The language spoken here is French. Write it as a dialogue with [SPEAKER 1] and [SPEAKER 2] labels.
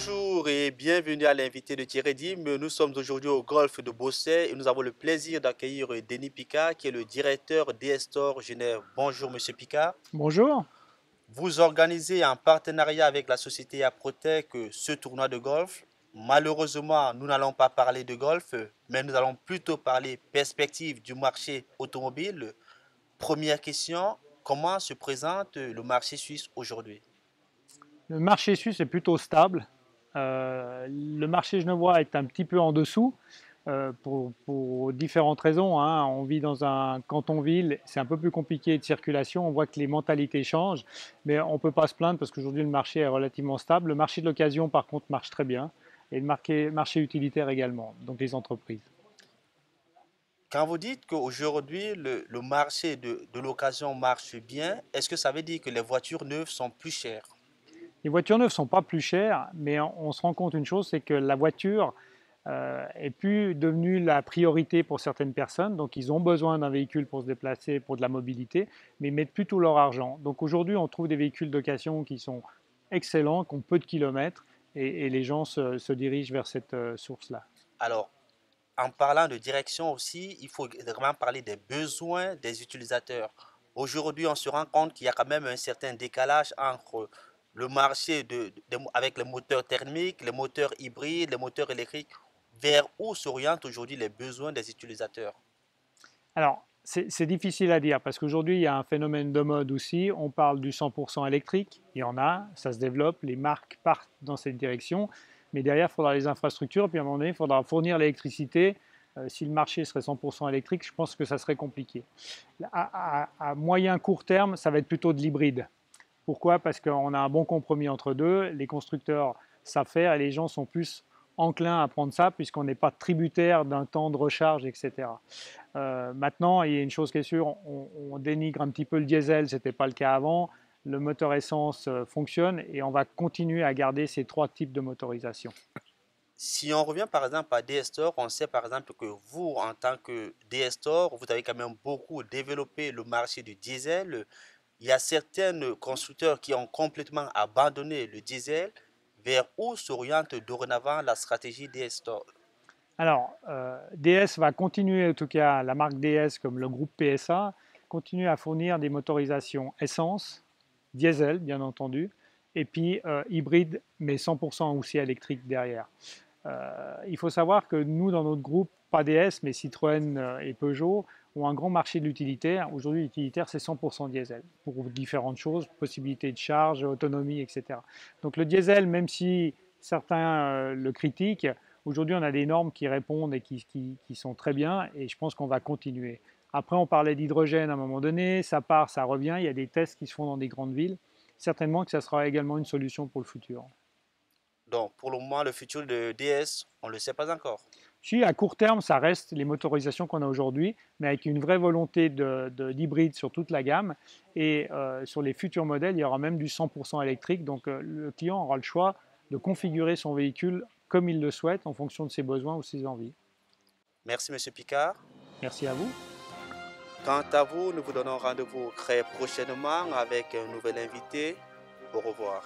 [SPEAKER 1] Bonjour et bienvenue à l'invité de Thierry Dim. Nous sommes aujourd'hui au golfe de Beausset et nous avons le plaisir d'accueillir Denis Picard qui est le directeur DS Store Genève. Bonjour Monsieur Picard.
[SPEAKER 2] Bonjour.
[SPEAKER 1] Vous organisez en partenariat avec la société Aprotec ce tournoi de golf. Malheureusement, nous n'allons pas parler de golf, mais nous allons plutôt parler perspective du marché automobile. Première question, comment se présente le marché suisse aujourd'hui?
[SPEAKER 2] Le marché suisse est plutôt stable. Le marché genevois est un petit peu en dessous pour différentes raisons, hein. On vit dans un canton-ville, c'est un peu plus compliqué de circulation. On voit que les mentalités changent, mais on ne peut pas se plaindre parce qu'aujourd'hui le marché est relativement stable. Le marché de l'occasion, par contre, marche très bien et le marché utilitaire également, donc les entreprises.
[SPEAKER 1] Quand vous dites qu'aujourd'hui le marché de l'occasion marche bien, est-ce que ça veut dire que les voitures neuves sont plus chères?
[SPEAKER 2] Les voitures neuves ne sont pas plus chères, mais on se rend compte une chose, c'est que la voiture est plus devenue la priorité pour certaines personnes. Donc, ils ont besoin d'un véhicule pour se déplacer, pour de la mobilité, mais ils mettent plus tout leur argent. Donc, aujourd'hui, on trouve des véhicules d'occasion qui sont excellents, qui ont peu de kilomètres, et les gens se dirigent vers cette source-là.
[SPEAKER 1] Alors, en parlant de direction aussi, il faut vraiment parler des besoins des utilisateurs. Aujourd'hui, on se rend compte qu'il y a quand même un certain décalage entre le marché avec les moteurs thermiques, les moteurs hybrides, les moteurs électriques, vers où s'orientent aujourd'hui les besoins des utilisateurs.
[SPEAKER 2] Alors, c'est difficile à dire parce qu'aujourd'hui, il y a un phénomène de mode aussi. On parle du 100% électrique, il y en a, ça se développe, les marques partent dans cette direction, mais derrière, il faudra les infrastructures, puis à un moment donné, il faudra fournir l'électricité. Si le marché serait 100% électrique, je pense que ça serait compliqué. À moyen court terme, ça va être plutôt de l'hybride. Pourquoi? Parce qu'on a un bon compromis entre deux, les constructeurs savent faire et les gens sont plus enclins à prendre ça puisqu'on n'est pas tributaire d'un temps de recharge, etc. Maintenant, il y a une chose qui est sûre, on dénigre un petit peu le diesel, ce n'était pas le cas avant. Le moteur essence fonctionne et on va continuer à garder ces trois types de motorisation.
[SPEAKER 1] Si on revient par exemple à DS Store, on sait par exemple que vous, en tant que DS Store, vous avez quand même beaucoup développé le marché du diesel. Il y a certains constructeurs qui ont complètement abandonné le diesel. Vers où s'oriente dorénavant la stratégie DS Store?
[SPEAKER 2] Alors, DS va continuer, en tout cas, la marque DS comme le groupe PSA, continue à fournir des motorisations essence, diesel bien entendu, et puis hybride, mais 100% aussi électrique derrière. Il faut savoir que nous, dans notre groupe, pas DS, mais Citroën et Peugeot, ont un grand marché de l'utilitaire. Aujourd'hui, l'utilitaire, c'est 100% diesel, pour différentes choses, possibilité de charge, autonomie, etc. Donc le diesel, même si certains le critiquent, aujourd'hui, on a des normes qui répondent et qui sont très bien, et je pense qu'on va continuer. Après, on parlait d'hydrogène à un moment donné, ça part, ça revient, il y a des tests qui se font dans des grandes villes. Certainement que ça sera également une solution pour le futur.
[SPEAKER 1] Donc, pour le moment, le futur de DS, on ne le sait pas encore.
[SPEAKER 2] Si à court terme, ça reste les motorisations qu'on a aujourd'hui, mais avec une vraie volonté d'hybride sur toute la gamme. Et sur les futurs modèles, il y aura même du 100% électrique. Donc le client aura le choix de configurer son véhicule comme il le souhaite en fonction de ses besoins ou ses envies.
[SPEAKER 1] Merci, Monsieur Picard.
[SPEAKER 2] Merci à vous.
[SPEAKER 1] Quant à vous, nous vous donnons rendez-vous très prochainement avec un nouvel invité. Au revoir.